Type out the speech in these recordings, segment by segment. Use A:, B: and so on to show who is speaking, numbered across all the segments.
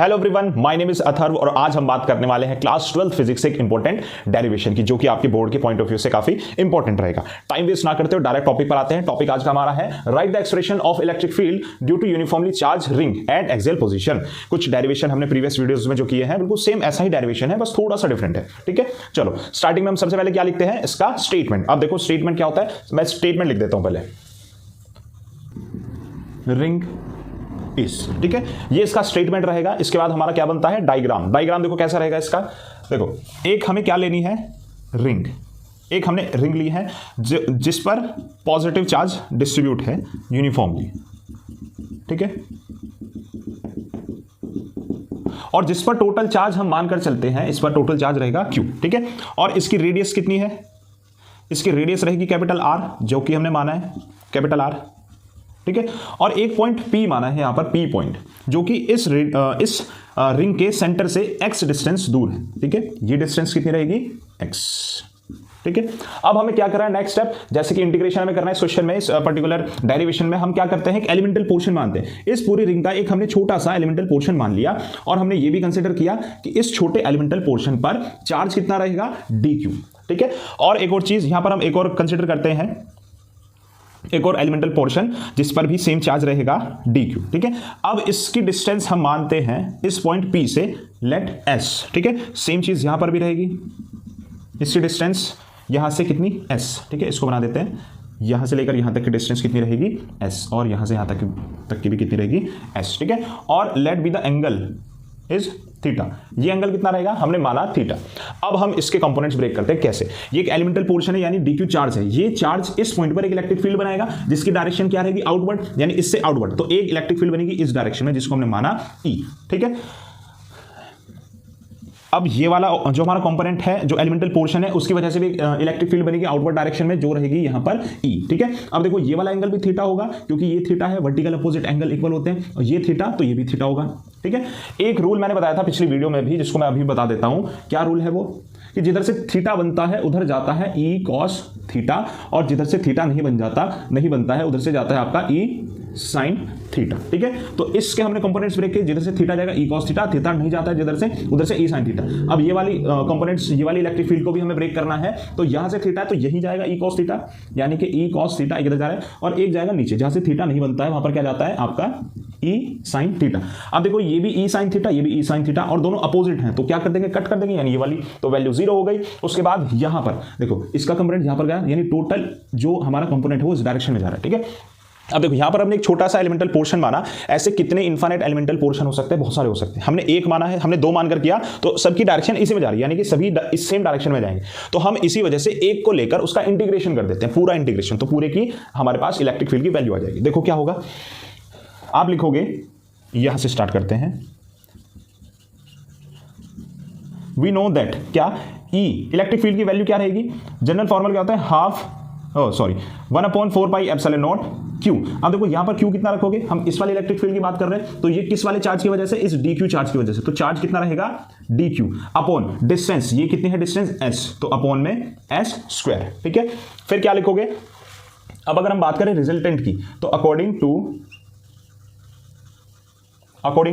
A: Hello everyone, my name is Atharva और आज हम बात करने वाले हैं क्लास 12 फिजिक्स एक इंपॉर्टेंट डेरिवेशन की, जो कि आपके बोर्ड के पॉइंट ऑफ व्यू से काफी इंपॉर्टेंट रहेगा। टाइम वेस्ट ना करते हुए डायरेक्ट टॉपिक पर आते हैं। टॉपिक आज का हमारा है write the expression of electric field due to uniformly charge ring at axial position. कुछ डेरिवेशन हमने प्रीवियस वीडियोस में जो किए हैं बिल्कुल सेम ऐसा ही डेरिवेशन है, बस थोड़ा सा डिफरेंट है। ठीक है, चलो स्टार्टिंग में हम सबसे पहले क्या लिखते हैं, इसका स्टेटमेंट। अब देखो स्टेटमेंट क्या होता है, मैं स्टेटमेंट लिख देता हूं पहले, रिंग इस, ठीक है, ये इसका स्टेटमेंट रहेगा। इसके बाद हमारा क्या बनता है, डायग्राम। डायग्राम देखो कैसा रहेगा इसका, देखो एक हमें क्या लेनी है, रिंग, एक हमने रिंग ली है जिस पर पॉजिटिव चार्ज डिस्ट्रीब्यूट है यूनिफॉर्मली, ठीक है, और जिस पर टोटल चार्ज हम मानकर चलते हैं, इस पर टोटल चार्ज रहेगा Q, ठीक है, और इसकी रेडियस कितनी है, इसकी रेडियस रहेगी कैपिटल R, जो कि हमने माना है कैपिटल R, ठीक है, और एक पॉइंट P माना है यहां पर, P पॉइंट, जो कि इस रिंग के सेंटर से x डिस्टेंस दूर है, ठीक है, ये डिस्टेंस कितनी रहेगी, x, ठीक है। अब हमें क्या करना है, नेक्स्ट स्टेप, जैसे कि इंटीग्रेशन हमें करना है इस क्वेश्चन में, इस पर्टिकुलर डेरिवेशन में हम क्या करते हैं, एक एलिमेंटल पोर्शन मानते हैं। इस पूरी रिंग का एक हमने छोटा सा एलिमेंटल पोर्शन मान लिया और हमने ये भी कंसीडर किया कि इस छोटे एलिमेंटल पोर्शन पर चार्ज कितना रहेगा, dq, ठीक है। और एक और चीज यहां पर हम एक और कंसीडर करते हैं, एक और एलिमेंटल पोर्शन जिस पर भी सेम चार्ज रहेगा dq, ठीक है। अब इसकी डिस्टेंस हम मानते हैं इस पॉइंट P से लेट s, ठीक है, सेम चीज यहां पर भी रहेगी, इसकी डिस्टेंस यहां से कितनी s, ठीक है, इसको बना देते हैं, यहां से लेकर यहां तक की डिस्टेंस कितनी रहेगी s, और यहां से यहां तक की भी कितनी रहेगी s, ठीक है, और let be the angle is theta, ये एंगल कितना रहेगा, हमने माना थीटा। अब हम इसके कंपोनेंट्स ब्रेक करते हैं, कैसे, ये एक एलिमेंटल पोर्शन है यानी dq चार्ज है, ये चार्ज इस पॉइंट पर एक इलेक्ट्रिक फील्ड बनाएगा जिसकी डायरेक्शन क्या रहेगी, आउटवर्ड, यानी इससे आउटवर्ड, तो एक इलेक्ट्रिक फील्ड बनेगी इस डायरेक्शन में जिसको हमने माना E, ठीक है। अब ये वाला जो हमारा कंपोनेंट है, जो एलिमेंटल पोर्शन है, उसकी वजह से भी इलेक्ट्रिक फील्ड बनेगी आउटवर्ड डायरेक्शन में, जो रहेगी यहां पर E, ठीक है। अब देखो ये वाला एंगल भी थीटा होगा क्योंकि ये थीटा है, वर्टिकल अपोजिट एंगल इक्वल होते हैं, और ये थीटा तो ये भी थीटा होगा, ठीक है। एक रूल मैंने बताया था पिछली वीडियो में भी, जिसको मैं अभी बता देता हूं, क्या रूल है वो, कि जिधर से थीटा बनता है उधर जाता है E cos थीटा, और जिधर से थीटा नहीं बनता है उधर से जाता है आपका E sin थीटा, ठीक है। तो इसके हमने कंपोनेंट्स ब्रेक किए, जिधर से थीटा जाएगा E cos थीटा, थीटा नहीं जाता है जिधर से, उधर से E sin थीटा। अब ये वाली कंपोनेंट्स, ये वाली इलेक्ट्रिक फील्ड को भी हमें ब्रेक करना है, तो यहां से थीटा है तो यही जाएगा E cos थीटा, यानी कि E cos थीटा इधर जा रहा है, और एक जाएगा नीचे जहां से थीटा नहीं बनता है, वहां पर क्या जाता है आपका E sin थीटा। अब देखो ये भी E sin थीटा, ये भी E sin थीटा, और दोनों अपोजिट हैं, तो क्या कर देंगे, कट कर देंगे, यानी ये वाली तो वैल्यू 0 हो गई। उसके बाद यहां पर देखो इसका कंपोनेंट यहां पर गया, यानी टोटल जो हमारा कंपोनेंट है वो इस डायरेक्शन में जा रहा है, ठीक है। अब देखो यहां पर हमने एक छोटा सा एलिमेंटल पोर्शन माना, ऐसे कितने इनफाइनाइट एलिमेंटल पोर्शन हो सकते हैं, बहुत सारे हो सकते हैं। हमने एक माना है, हमने दो मानकर किया, तो सबकी डायरेक्शन इसी में जा रही है, यानी कि सभी इस सेम डायरेक्शन में जाएंगे, तो हम इसी वजह से एक को लेकर उसका इंटीग्रेशन कर देते हैं, पूरा इंटीग्रेशन, तो पूरे की हमारे पास इलेक्ट्रिक फील्ड की वैल्यू आ जाएगी। देखो क्या होगा, आप लिखोगे, यहां से स्टार्ट करते हैं, वी नो दैट, क्या E इलेक्ट्रिक फील्ड की वैल्यू क्या रहेगी, जनरल फॉर्मूला क्या होता है, हाफ 1/4πε0 Q। अब देखो यहां पर Q कितना रखोगे, हम इस वाले इलेक्ट्रिक फील्ड की बात कर रहे हैं, तो ये किस वाले चार्ज की वजह से, इस dq चार्ज की वजह से, तो चार्ज कितना रहेगा dq अपॉन डिस्टेंस, ये कितनी है डिस्टेंस s, तो अपॉन में s स्क्वायर, ठीक है। फिर क्या लिखोगे, अब अगर हम बात करें रिजल्टेंट की, तो अकॉर्डिंग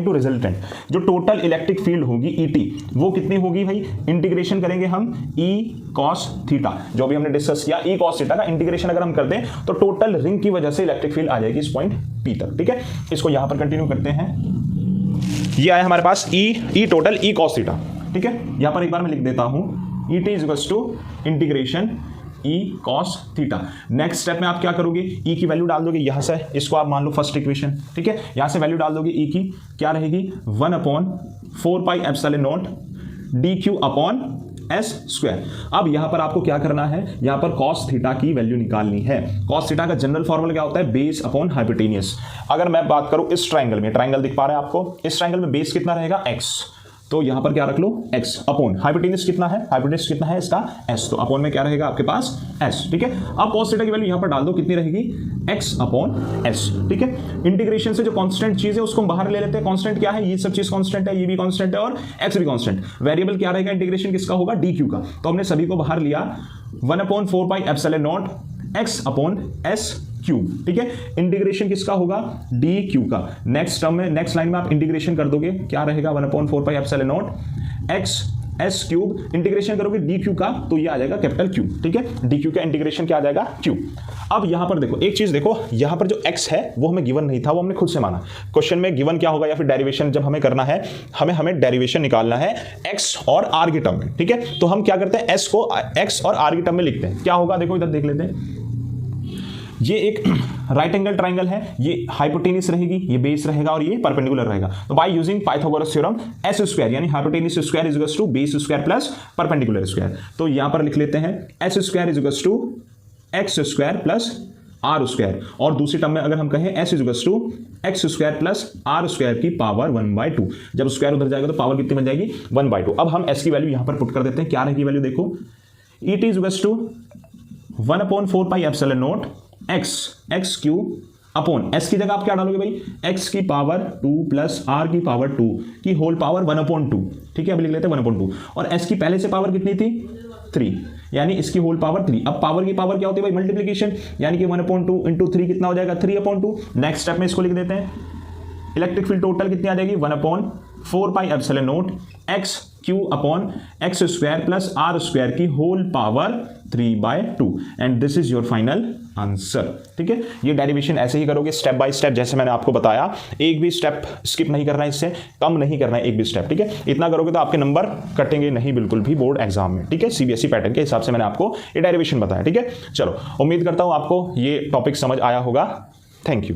A: टू रिजल्टेंट जो टोटल इलेक्ट्रिक फील्ड होगी ET, वो कितनी होगी भाई, इंटीग्रेशन करेंगे हम E cos थीटा, जो भी हमने डिस्कस किया, E cos थीटा का इंटीग्रेशन अगर हम कर दें तो टोटल रिंग की वजह से इलेक्ट्रिक फील्ड आ जाएगी इस पॉइंट P तक, ठीक है। इसको यहां पर कंटिन्यू करते हैं, ये आया हमारे पास E total E cos theta, ठीक है। यहां पर एक बार मैं लिख देता हूं, ET equals to integration E cos theta. Next step में आप क्या करोगे, E की वैल्यू डाल दोगे यहां से, इसको आप मान लो फर्स्ट इक्वेशन, ठीक है, यहां से वैल्यू डाल दोगे E की, क्या रहेगी 1/4πε0 dq अपॉन s स्क्वायर। अब यहां पर आपको क्या करना है, यहां पर cos थीटा की वैल्यू निकालनी है। cos थीटा का जनरल फॉर्मूला क्या होता है, बेस अपॉन हाइपोटेनियस। अगर मैं बात करूं इस ट्राइंगल में, ट्राइंगल दिख पा रहा है आपको, इस ट्राइंगल में बेस कितना रहेगा x, तो यहां पर क्या रख लो x अपॉन हाइपोटेनस कितना है, हाइपोटेनस कितना है इसका s, तो अपॉन में क्या रहेगा आपके पास s, ठीक है। अब cos थीटा की वैल्यू यहां पर डाल दो, कितनी रहेगी x अपॉन s, ठीक है। इंटीग्रेशन से जो कांस्टेंट चीज है उसको हम बाहर ले लेते हैं, कांस्टेंट क्या है, ये सब चीज कांस्टेंट है, ये भी कांस्टेंट है और x भी कांस्टेंट। वेरिएबल क्या रहेगा, इंटीग्रेशन किसका होगा, dq का, तो हमने सभी को बाहर लिया, 1/4πε0 x अपॉन s क्यूब, ठीक है। इंटीग्रेशन किसका होगा, डी क्यू का। नेक्स्ट टर्म में, नेक्स्ट लाइन में आप इंटीग्रेशन कर दोगे, क्या रहेगा 1/4 pi epsilon not x S cube, integration करोगे डी क्यू का तो ये आ जाएगा कैपिटल क्यू, ठीक है। डी क्यू का इंटीग्रेशन क्या आ जाएगा, क्यू। अब यहां पर देखो एक चीज देखो, यहां पर जो x है वो हमें गिवन नहीं था, वो हमने खुद से माना। क्वेश्चन में गिवन क्या होगा या फिर डेरिवेशन जब हमें करना है, हमें डेरिवेशन निकालना है x और r के टर्म में, ठीक है। तो हम क्या करते हैं, s को x और r के टर्म में लिखते हैं। क्या होगा देखो इधर देख लेते हैं, ये एक राइट एंगल ट्राइंगल है, ये हाइपोटेनस रहेगी, ये बेस रहेगा और ये परपेंडिकुलर रहेगा। तो by using Pythagoras theorem S square यानी hypotenuse square is equals to base square plus perpendicular square. तो यहां पर लिख लेते हैं S square is equals to X square plus R square, और दूसरी टर्म में अगर हम कहें S is equals to X square plus R square की पावर 1/2। जब स्क्वायर उधर जाएगा तो पावर कितनी बन जाएगी, 1/2। अब हम एस की वैल्यू यहां पर पुट कर देते हैं, क्या रहेगी वैल्यू देखो, it is equals to 1/4 pi epsilon not x cube upon s की जगह आप क्या डालोगे भाई, एक्स की पावर 2 प्लस आर की पावर 2 की होल पावर 1/2, ठीक है। अब लिख लेते हैं 1/2, और एस की पहले से पावर कितनी थी, 3, यानी इसकी होल पावर 3। अब पावर की पावर क्या होती है भाई, मल्टीप्लीकेशन, यानी कि 1/2 इंटू 3 कितना हो जाएगा, 3/2। नेक्स्ट स्टेप में इसको लिख देते हैं, इलेक्ट्रिक फील्ड टोटल कितनी आ जाएगी, 1/4 pi epsilon not X Q upon X square plus R square की whole power 3/2, and this is your final answer, ठीक है। ये डेरिवेशन ऐसे ही करोगे स्टेप बाय स्टेप, जैसे मैंने आपको बताया, एक भी स्टेप स्किप नहीं करना है, इससे कम नहीं करना है एक भी स्टेप, ठीक है। इतना करोगे तो आपके नंबर कटेंगे नहीं बिल्कुल भी बोर्ड एग्जाम में, ठीक है। सीबीएसई पैटर्न के हिसाब से मैंने आपको ये डेरिवेशन बताया, ठीक है। चलो, उम्मीद करता हूं आपको ये टॉपिक समझ आया होगा। Thank you.